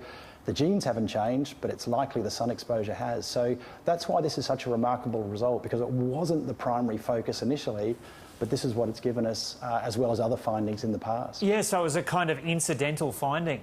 the genes haven't changed, but it's likely the sun exposure has. So that's why this is such a remarkable result, because it wasn't the primary focus initially, but this is what it's given us, as well as other findings in the past. Yeah, so it was a kind of incidental finding.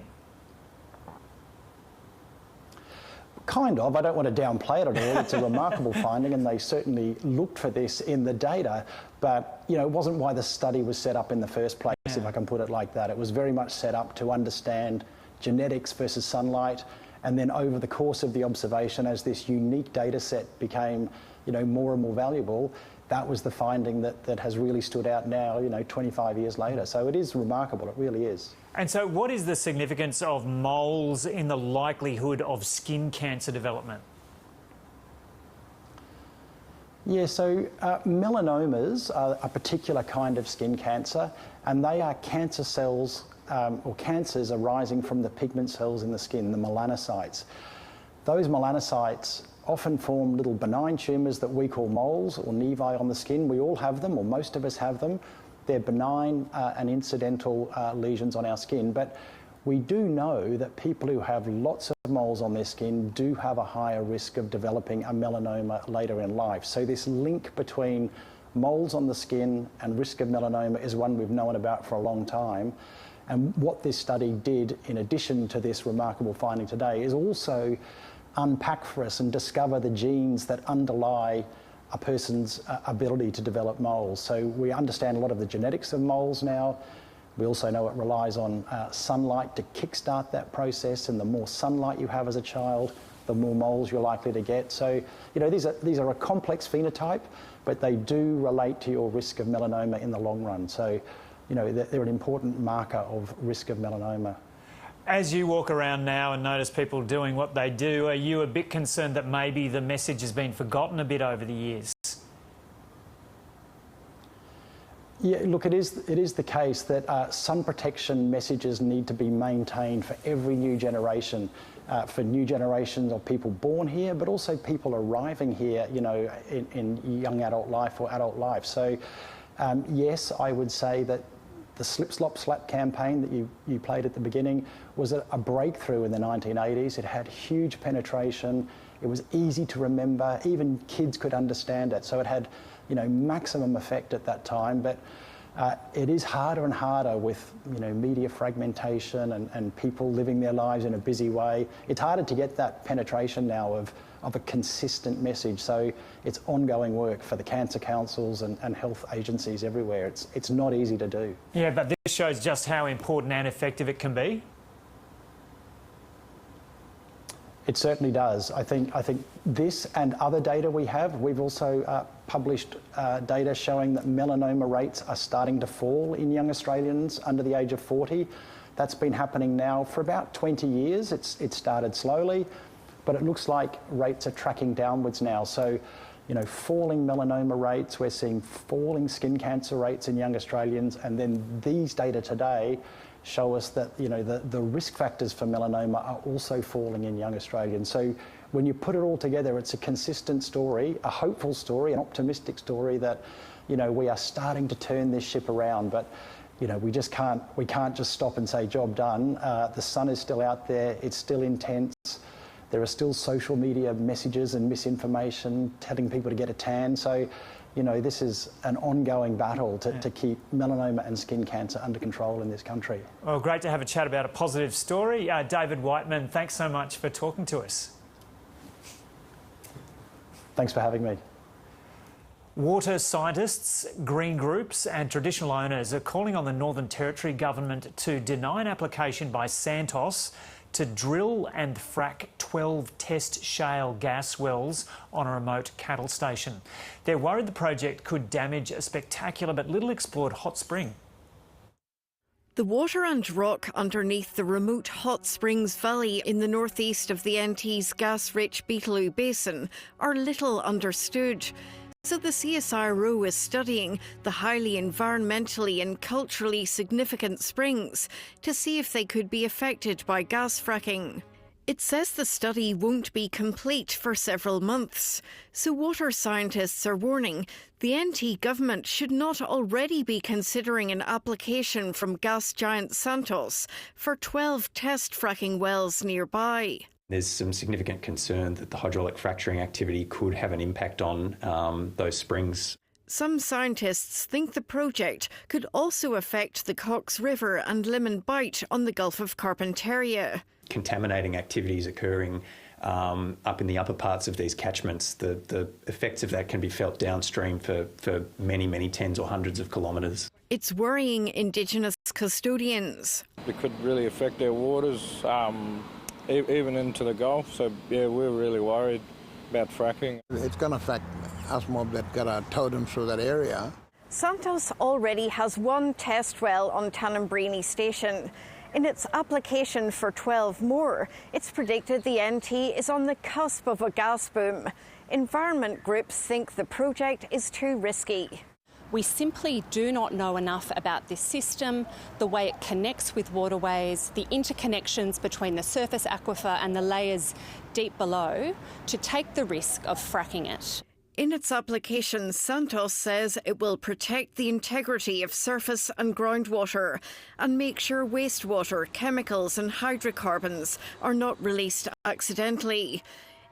Kind of. I don't want to downplay it at all. It's a remarkable finding, and they certainly looked for this in the data, but you know, it wasn't why the study was set up in the first place, if I can put it like that. It was very much set up to understand genetics versus sunlight, and then over the course of the observation, as this unique data set became, you know, more and more valuable, that was the finding that has really stood out now, you know, 25 years later. So it is remarkable, it really is. And so what is the significance of moles in the likelihood of skin cancer development? Yeah, so melanomas are a particular kind of skin cancer, and they are cancer cells or cancers arising from the pigment cells in the skin, the melanocytes. Those melanocytes often form little benign tumours that we call moles or nevi on the skin. We all have them, or most of us have them. They're benign and incidental lesions on our skin, but we do know that people who have lots of moles on their skin do have a higher risk of developing a melanoma later in life. So this link between moles on the skin and risk of melanoma is one we've known about for a long time. And what this study did, in addition to this remarkable finding today, is also unpack for us and discover the genes that underlie a person's ability to develop moles. So we understand a lot of the genetics of moles now. We also know it relies on sunlight to kickstart that process, and the more sunlight you have as a child, the more moles you're likely to get. So, you know, these are a complex phenotype, but they do relate to your risk of melanoma in the long run. So, you know, they're an important marker of risk of melanoma. As you walk around now and notice people doing what they do, are you a bit concerned that maybe the message has been forgotten a bit over the years? Yeah, look, it is the case that sun protection messages need to be maintained for every new generation, for new generations of people born here, but also people arriving here, you know, in young adult life or adult life. So, yes, I would say that the Slip Slop Slap campaign that you played at the beginning was a breakthrough in the 1980s. It had huge penetration. It was easy to remember. Even kids could understand it. So it had, you know, maximum effect at that time. But it is harder and harder with, you know, media fragmentation and people living their lives in a busy way. It's harder to get that penetration now of a consistent message. So it's ongoing work for the cancer councils and health agencies everywhere. It's not easy to do. Yeah, but this shows just how important and effective it can be. It certainly does. I think this and other data we've also published data showing that melanoma rates are starting to fall in young Australians under the age of 40. That's been happening now for about 20 years. It started slowly, but it looks like rates are tracking downwards now. So, you know, falling melanoma rates, we're seeing falling skin cancer rates in young Australians, and then these data today show us that, you know, the risk factors for melanoma are also falling in young Australians. So when you put it all together, it's a consistent story, a hopeful story, an optimistic story that, you know, we are starting to turn this ship around. But, you know, we can't just stop and say job done. The sun is still out there, it's still intense. There are still social media messages and misinformation telling people to get a tan. So, you know, this is an ongoing battle to keep melanoma and skin cancer under control in this country. Well, great to have a chat about a positive story. David Whiteman, thanks so much for talking to us. Thanks for having me. Water scientists, green groups and traditional owners are calling on the Northern Territory government to deny an application by Santos to drill and frack 12 test shale gas wells on a remote cattle station. They're worried the project could damage a spectacular but little explored hot spring. The water and rock underneath the remote Hot Springs Valley in the northeast of the NT's gas-rich Beetaloo Basin are little understood. So the CSIRO is studying the highly environmentally and culturally significant springs to see if they could be affected by gas fracking. It says the study won't be complete for several months, so water scientists are warning the NT government should not already be considering an application from gas giant Santos for 12 test fracking wells nearby. There's some significant concern that the hydraulic fracturing activity could have an impact on those springs. Some scientists think the project could also affect the Cox River and Limon Bight on the Gulf of Carpentaria. Contaminating activities occurring up in the upper parts of these catchments, the effects of that can be felt downstream for many, many tens or hundreds of kilometres. It's worrying Indigenous custodians. It could really affect their waters, even into the Gulf, so yeah, we're really worried about fracking. It's going to affect us mob that got a totem through that area. Santos already has one test well on Tannambreeny Station. In its application for 12 more, it's predicted the NT is on the cusp of a gas boom. Environment groups think the project is too risky. We simply do not know enough about this system, the way it connects with waterways, the interconnections between the surface aquifer and the layers deep below, to take the risk of fracking it. In its application, Santos says it will protect the integrity of surface and groundwater and make sure wastewater, chemicals and hydrocarbons are not released accidentally.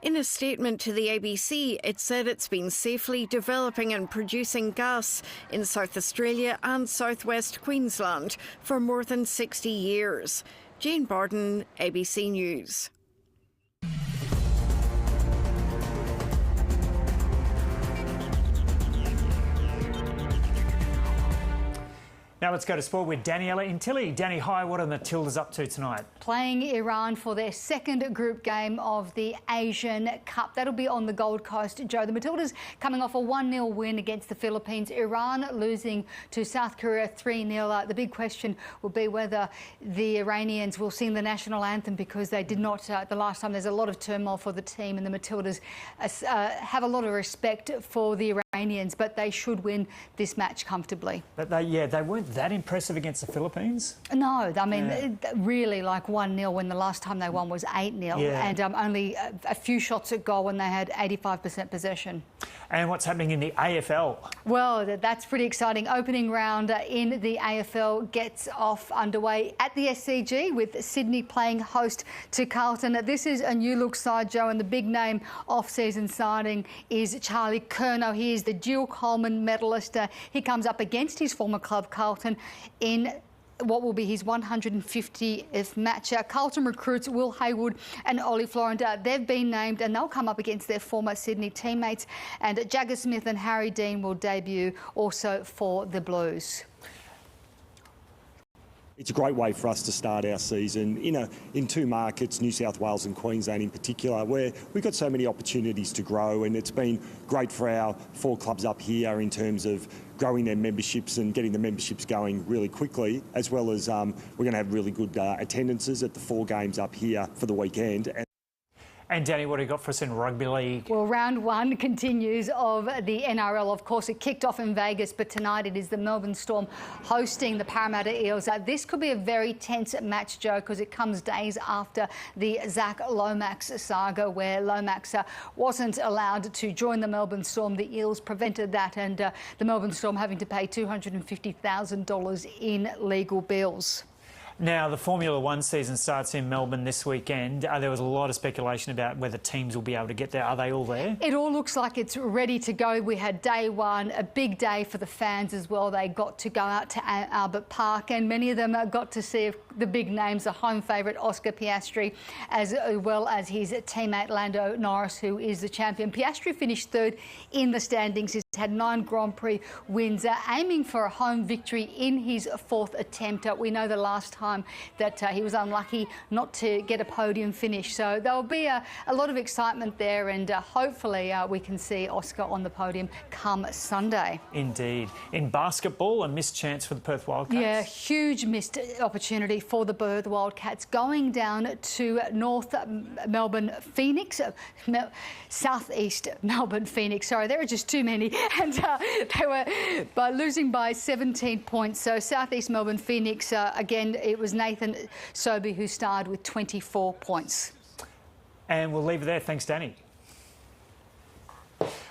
In a statement to the ABC, it said it's been safely developing and producing gas in South Australia and southwest Queensland for more than 60 years. Jane Barden, ABC News. Now let's go to sport with Daniela Intili. Danny, hi, what are the Matildas up to tonight? Playing Iran for their second group game of the Asian Cup. That'll be on the Gold Coast, Joe. The Matildas coming off a 1-0 win against the Philippines. Iran losing to South Korea 3-0. The big question will be whether the Iranians will sing the national anthem, because they did not the last time. There's a lot of turmoil for the team, and the Matildas have a lot of respect for the Iranians, but they should win this match comfortably. But they weren't that impressive against the Philippines? No, I mean, really like 1-0 when the last time they won was 8-0, and only a few shots at goal when they had 85% possession. And what's happening in the AFL? Well, that's pretty exciting. Opening round in the AFL gets off underway at the SCG, with Sydney playing host to Carlton. This is a new look side, Joe, and the big name off-season signing is Charlie Curnow. He is the dual Coleman medalist. He comes up against his former club, Carlton, in what will be his 150th match. Carlton recruits Will Haywood and Ollie Florent. They've been named, and they'll come up against their former Sydney teammates. And Jagger Smith and Harry Dean will debut also for the Blues. It's a great way for us to start our season in two markets, New South Wales and Queensland in particular, where we've got so many opportunities to grow, and it's been great for our 4 clubs up here in terms of growing their memberships and getting the memberships going really quickly, as well as we're going to have really good attendances at the 4 games up here for the weekend. And Danny, what do you got for us in rugby league? Well, round 1 continues of the NRL. Of course, it kicked off in Vegas, but tonight it is the Melbourne Storm hosting the Parramatta Eels. This could be a very tense match, Joe, because it comes days after the Zach Lomax saga, where Lomax wasn't allowed to join the Melbourne Storm. The Eels prevented that, and the Melbourne Storm having to pay $250,000 in legal bills. Now, the Formula One season starts in Melbourne this weekend. There was a lot of speculation about whether teams will be able to get there. Are they all there? It all looks like it's ready to go. We had day 1, a big day for the fans as well. They got to go out to Albert Park, and many of them got to see the big names, the home favourite Oscar Piastri, as well as his teammate Lando Norris, who is the champion. Piastri finished 3rd in the standings. He's had 9 Grand Prix wins, aiming for a home victory in his 4th attempt. We know the last time that he was unlucky not to get a podium finish. So there'll be a lot of excitement there, and hopefully we can see Oscar on the podium come Sunday. Indeed. In basketball, a missed chance for the Perth Wildcats. Yeah, huge missed opportunity for the Perth Wildcats, going down to North Melbourne Phoenix, Southeast Melbourne Phoenix. Sorry, there are just too many. And they were losing by 17 points. So Southeast Melbourne Phoenix, again, it was Nathan Sobey who starred with 24 points. And we'll leave it there. Thanks, Danny.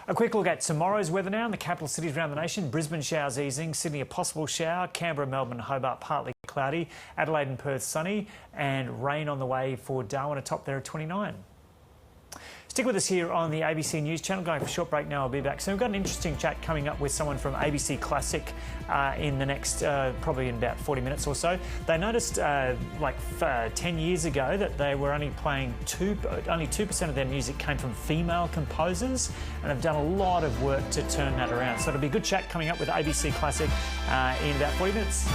A quick look at tomorrow's weather now in the capital cities around the nation. Brisbane showers easing, Sydney a possible shower, Canberra, Melbourne, Hobart partly cloudy, Adelaide and Perth sunny, and rain on the way for Darwin, a top there at 29. Stick with us here on the ABC News channel. Going for a short break now. I'll be back soon. We've got an interesting chat coming up with someone from ABC Classic in the next, probably in about 40 minutes or so. They noticed 10 years ago that they were only playing only 2% of their music came from female composers, and have done a lot of work to turn that around. So it'll be a good chat coming up with ABC Classic in about 40 minutes.